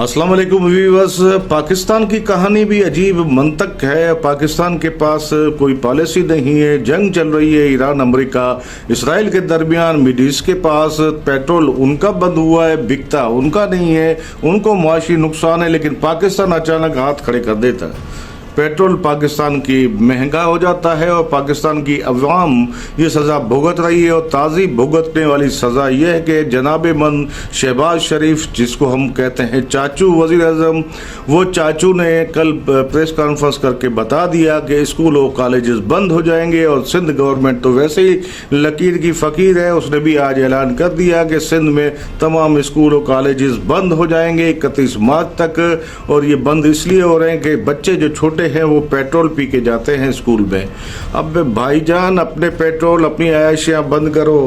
अस्सलाम वालेकुम व्यूअर्स। पाकिस्तान की कहानी भी अजीब मंतक है। पाकिस्तान के पास कोई पॉलिसी नहीं है, जंग चल रही है ईरान अमेरिका इसराइल के दरमियान। मिडिल ईस्ट के पास पेट्रोल उनका बंद हुआ है, बिकता उनका नहीं है, उनको मुआशी नुकसान है, लेकिन पाकिस्तान अचानक हाथ खड़े कर देता है। पेट्रोल पाकिस्तान की महंगा हो जाता है और पाकिस्तान की अवाम ये सज़ा भुगत रही है। और ताज़ी भुगतने वाली सज़ा ये है कि जनाब मन शहबाज शरीफ, जिसको हम कहते हैं चाचू वज़ीर आज़म, वो चाचू ने कल प्रेस कॉन्फ्रेंस करके बता दिया कि स्कूल और कॉलेजेस बंद हो जाएंगे। और सिंध गवर्नमेंट तो वैसे ही लकीर की फ़कीर है, उसने भी आज ऐलान कर दिया कि सिंध में तमाम स्कूल और कॉलेजेस बंद हो जाएंगे 31 मार्च तक। और ये बंद इसलिए हो रहे हैं कि बच्चे जो छोटे हैं वो पेट्रोल पी के जाते हैं स्कूल में। अब भाईजान, अपने पेट्रोल, अपनी आयाशियाँ बंद करो,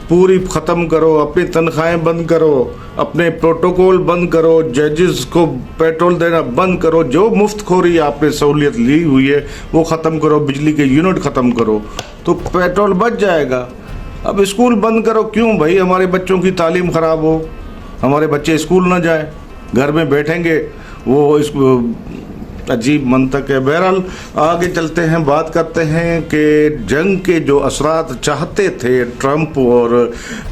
पूरी ख़त्म करो, अपनी तनख्वाहें बंद करो, अपने प्रोटोकॉल बंद करो, जजेस को पेट्रोल देना बंद करो, जो मुफ्तखोरी आपने सहूलियत ली हुई है वो ख़त्म करो, बिजली के यूनिट ख़त्म करो तो पेट्रोल बच जाएगा। अब स्कूल बंद करो क्यों भाई? हमारे बच्चों की तालीम ख़राब हो, हमारे बच्चे स्कूल ना जाएं, घर में बैठेंगे, वो इस अजीब मंतक है। बहरहाल आगे चलते हैं, बात करते हैं कि जंग के जो असरात चाहते थे ट्रंप और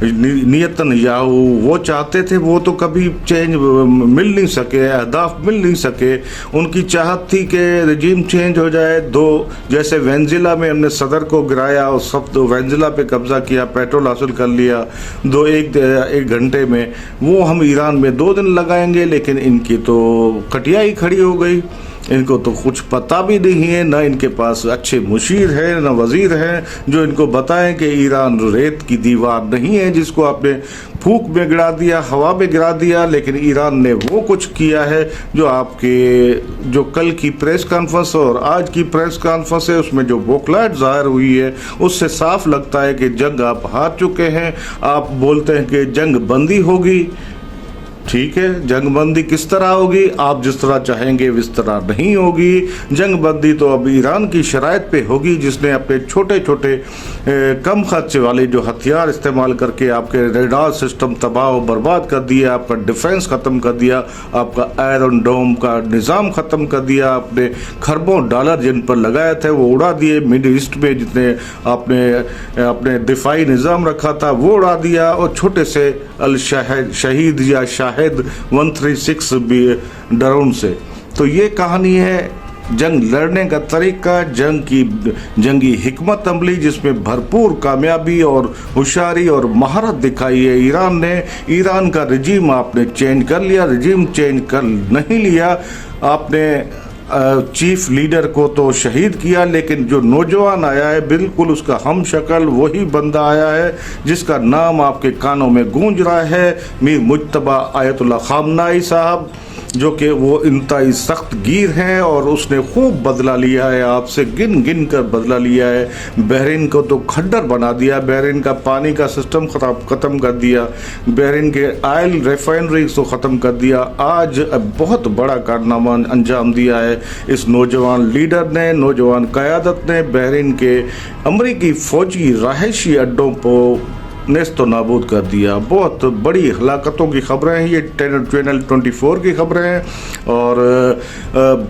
नेतन्याहू, वो चाहते थे, वो तो कभी चेंज मिल नहीं सके, अहदाफ मिल नहीं सके। उनकी चाहत थी कि रजीम चेंज हो जाए। दो, जैसे वेनेजुएला में हमने सदर को गिराया और सब तो वेनेजुएला पे कब्जा किया, पेट्रोल हासिल कर लिया एक घंटे में, वो हम ईरान में 2 दिन लगाएंगे। लेकिन इनकी तो कटिया ही खड़ी हो गई, इनको तो कुछ पता भी नहीं है, ना इनके पास अच्छे मुशीर हैं, ना वज़ीर हैं जो इनको बताएं कि ईरान रेत की दीवार नहीं है जिसको आपने फूक में गिरा दिया, हवा में गिरा दिया। लेकिन ईरान ने वो कुछ किया है जो आपके जो कल की प्रेस कॉन्फ्रेंस और आज की प्रेस कॉन्फ्रेंस है उसमें जो बौखलाहट ज़ाहिर हुई है उससे साफ लगता है कि जंग आप हार चुके हैं। आप बोलते हैं कि जंग बंदी होगी, ठीक है, जंग बंदी किस तरह होगी? आप जिस तरह चाहेंगे इस तरह नहीं होगी। जंग बंदी तो अब ईरान की शराइत पे होगी, जिसने अपने छोटे छोटे कम खर्चे वाले जो हथियार इस्तेमाल करके आपके रेडार सिस्टम तबाह और बर्बाद कर दिया, आपका डिफेंस ख़त्म कर दिया, आपका आयरन डोम का निज़ाम ख़त्म कर दिया, आपने खरबों डॉलर जिन पर लगाए थे वो उड़ा दिए, मिडिल ईस्ट में जितने आपने अपने दिफाई निज़ाम रखा था वो उड़ा दिया। और छोटे से अल शहीद या शाहिद 136 ड्रोन से। तो ये कहानी है जंग लड़ने का तरीका, जंगी हिकमत अमली, जिसमें भरपूर कामयाबी और होशियारी और महारत दिखाई है ईरान ने। ईरान का रजीम आपने चेंज कर लिया, रजीम चेंज कर नहीं लिया आपने। चीफ लीडर को तो शहीद किया, लेकिन जो नौजवान आया है बिल्कुल उसका हम शक्ल वही बंदा आया है जिसका नाम आपके कानों में गूंज रहा है, मीर मुज्तबा आयतुल्लाह खामनाई साहब, जो कि वो इंतहाई सख्त गिर हैं और उसने खूब बदला लिया है, आपसे गिन गिन कर बदला लिया है। बहरीन को तो खड्डर बना दिया, बहरीन का पानी का सिस्टम ख़त्म कर दिया, बहरीन के ऑयल रिफाइनरीज को ख़त्म कर दिया। आज बहुत बड़ा कारनामा अंजाम दिया है इस नौजवान लीडर ने, नौजवान क़यादत ने। बहरीन के अमरीकी फ़ौजी रहायशी अड्डों को नेस्तो नाबूद कर दिया। बहुत बड़ी हलाकतों की खबरें हैं, ये चैनल 24 की खबरें हैं और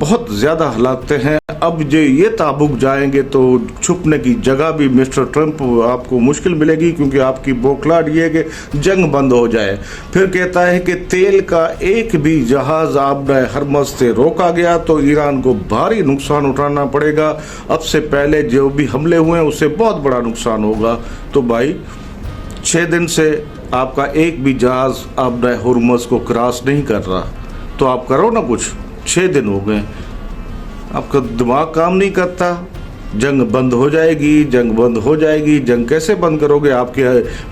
बहुत ज़्यादा हलाकतें हैं। अब जो ये ताबुक जाएंगे तो छुपने की जगह भी मिस्टर ट्रंप आपको मुश्किल मिलेगी, क्योंकि आपकी बौखलाहट ये है कि जंग बंद हो जाए। फिर कहता है कि तेल का एक भी जहाज़ आपने हरमज़ से रोका गया तो ईरान को भारी नुकसान उठाना पड़ेगा, अब से पहले जो भी हमले हुए हैं उससे बहुत बड़ा नुकसान होगा। तो भाई 6 दिन से आपका एक भी जहाज़ आपने हरमज़ को क्रॉस नहीं कर रहा, तो आप करो ना कुछ। 6 दिन हो गए, आपका दिमाग काम नहीं करता। जंग बंद हो जाएगी, जंग बंद हो जाएगी, जंग कैसे बंद करोगे? आपकी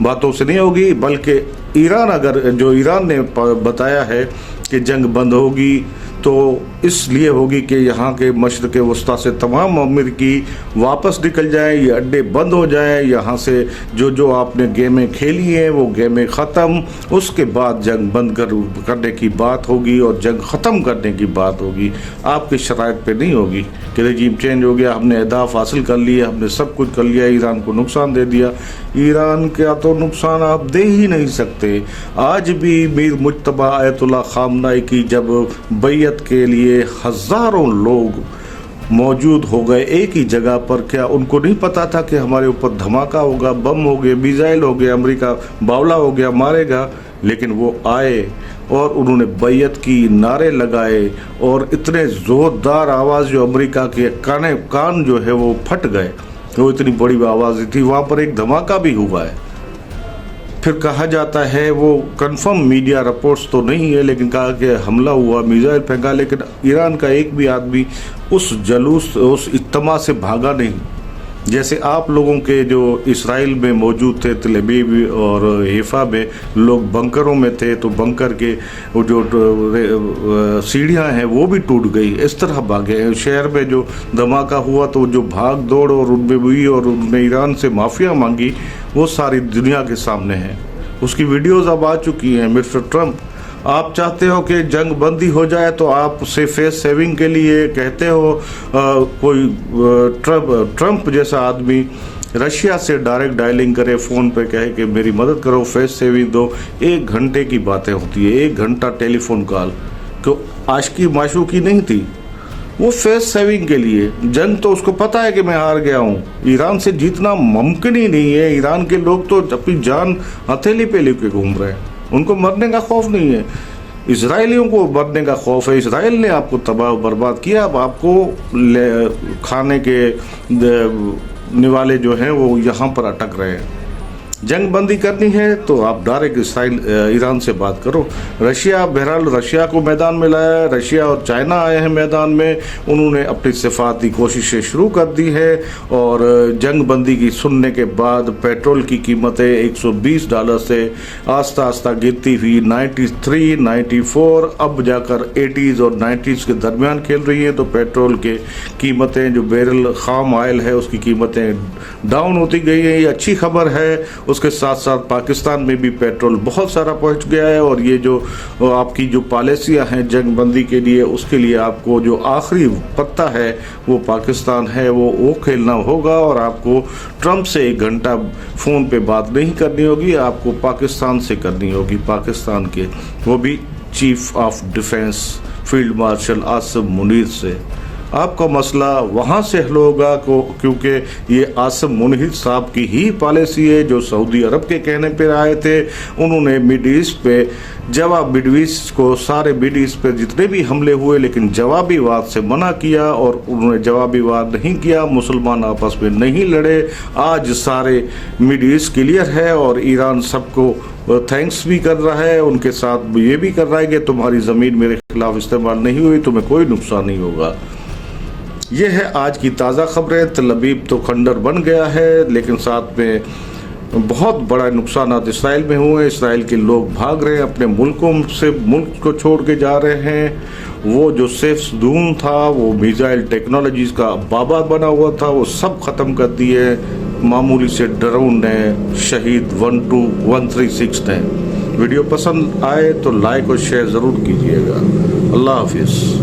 बातों से नहीं होगी, बल्कि ईरान, अगर जो ईरान ने बताया है कि जंग बंद होगी تو اس لیے ہوگی کہ یہاں کے مشرق وسطیٰ سے تمام امریکی واپس نکل جائیں، یہ اڈے بند ہو جائیں، یہاں سے جو آپ نے گیمیں کھیلی ہیں وہ گیمیں ختم، اس کے بعد جنگ بند کرنے کی بات ہوگی اور جنگ ختم کرنے کی بات ہوگی۔ آپ کی شرائط پہ نہیں ہوگی کہ رجیم چینج ہو گیا، ہم نے اہداف حاصل کر لیے، ہم نے سب کچھ کر لیا، ایران کو نقصان دے دیا۔ ایران کا تو نقصان آپ دے ہی نہیں سکتے۔ آج بھی میر مجتبیٰ آیت اللہ خامنہ کی جب بیعت کے لیے ہزاروں لوگ موجود ہو گئے ایک ہی جگہ پر، کیا ان کو نہیں پتا تھا کہ ہمارے اوپر دھماکہ ہوگا، بم ہو گئے، میزائل ہو گئے، امریکہ باولا ہو گیا، مارے گا؟ لیکن وہ آئے اور انہوں نے بیعت کی، نعرے لگائے، اور اتنے زوردار آواز جو امریکہ کے کان جو ہے وہ پھٹ گئے، وہ اتنی بڑی آواز تھی۔ وہاں پر ایک دھماکہ بھی ہوا ہے۔ پھر کہا جاتا ہے، وہ کنفرم میڈیا رپورٹس تو نہیں ہے، لیکن کہا کہ حملہ ہوا، میزائل پھینکا، لیکن ایران کا ایک بھی آدمی اس جلوس، اس اجتماع سے بھاگا نہیں۔ جیسے آپ لوگوں کے جو اسرائیل میں موجود تھے، تل ابیب اور حیفا میں لوگ بنکروں میں تھے، تو بنکر کے جو سیڑھیاں ہیں وہ بھی ٹوٹ گئی، اس طرح بھاگے ہیں۔ شہر میں جو دھماکہ ہوا تو جو بھاگ دوڑ اور ان میں ہوئی اور انہوں نے ایران سے معافیا مانگی، وہ ساری دنیا کے سامنے ہے، اس کی ویڈیوز اب آ چکی ہیں۔ مسٹر ٹرمپ، آپ چاہتے ہو کہ جنگ بندی ہو جائے تو آپ سے فیس سیونگ کے لیے کہتے ہو، کوئی ٹرمپ جیسا آدمی رشیا سے ڈائریکٹ ڈائلنگ کرے، فون پہ کہے کہ میری مدد کرو، فیس سیونگ دو، 1 گھنٹے کی باتیں ہوتی ہے، 1 گھنٹہ ٹیلی فون کال، کہ عاشقی معشوقی نہیں تھی، وہ فیس سیونگ کے لیے۔ جنگ تو اس کو پتا ہے کہ میں ہار گیا ہوں، ایران سے جیتنا ممکن ہی نہیں ہے۔ ایران کے لوگ تو اپنی جان ہتھیلی پہ لے کے گھوم رہے ہیں، ان کو مرنے کا خوف نہیں ہے، اسرائیلیوں کو مرنے کا خوف ہے۔ اسرائیل نے آپ کو تباہ و برباد کیا، اب آپ کو کھانے کے نوالے جو ہیں وہ یہاں پر اٹک رہے ہیں۔ جنگ بندی کرنی ہے تو آپ ڈائریکٹ ایران سے بات کرو۔ رشیا، بہرحال رشیا کو میدان میں لایا ہے، رشیا اور چائنا آئے ہیں میدان میں، انہوں نے اپنی سفارتی کوششیں شروع کر دی ہے، اور جنگ بندی کی سننے کے بعد پیٹرول کی قیمتیں $120 سے آہستہ آہستہ گرتی ہوئی 93، 94، اب جا کر 80s اور 90s کے درمیان کھیل رہی ہیں۔ تو پیٹرول کے قیمتیں، جو بیرل خام آئل ہے اس کی قیمتیں ڈاؤن ہوتی گئی ہیں، یہ اچھی خبر ہے۔ اس کے ساتھ ساتھ پاکستان میں بھی پیٹرول بہت سارا پہنچ گیا ہے، اور یہ جو آپ کی جو پالیسیاں ہیں جنگ بندی کے لیے، اس کے لیے آپ کو جو آخری پتہ ہے وہ پاکستان ہے، وہ کھیلنا ہوگا، اور آپ کو ٹرمپ سے 1 گھنٹہ فون پہ بات نہیں کرنی ہوگی، آپ کو پاکستان سے کرنی ہوگی، پاکستان کے وہ بھی chief of defence field marshal Asim Munir سے۔ آپ کا مسئلہ وہاں سے حل ہوگا، کیونکہ یہ عاصم منیر صاحب کی ہی پالیسی ہے جو سعودی عرب کے کہنے پہ آئے تھے۔ انہوں نے مڈ ایسٹ پہ مڈ ایسٹ کو، سارے مڈ ایسٹ پہ جتنے بھی حملے ہوئے، لیکن جوابی وار سے منع کیا، اور انہوں نے جوابی وار نہیں کیا، مسلمان آپس میں نہیں لڑے۔ آج سارے مڈ ایسٹ کلیئر ہے، اور ایران سب کو تھینکس بھی کر رہا ہے، ان کے ساتھ یہ بھی کر رہا ہے کہ تمہاری زمین میرے خلاف استعمال نہیں ہوئی، تمہیں کوئی نقصان نہیں ہوگا۔ یہ ہے آج کی تازہ خبریں۔ تل ابیب تو کھنڈر بن گیا ہے، لیکن ساتھ میں بہت بڑا نقصانات اسرائیل میں ہوئے، اسرائیل کے لوگ بھاگ رہے ہیں، اپنے ملکوں سے ملک کو چھوڑ کے جا رہے ہیں۔ وہ جو سیف زون تھا، وہ میزائل ٹیکنالوجیز کا بابا بنا ہوا تھا، وہ سب ختم کر دیے معمولی سے ڈرون نے، شہید 12136 نے۔ ویڈیو پسند آئے تو لائک اور شیئر ضرور کیجیے گا۔ اللہ حافظ۔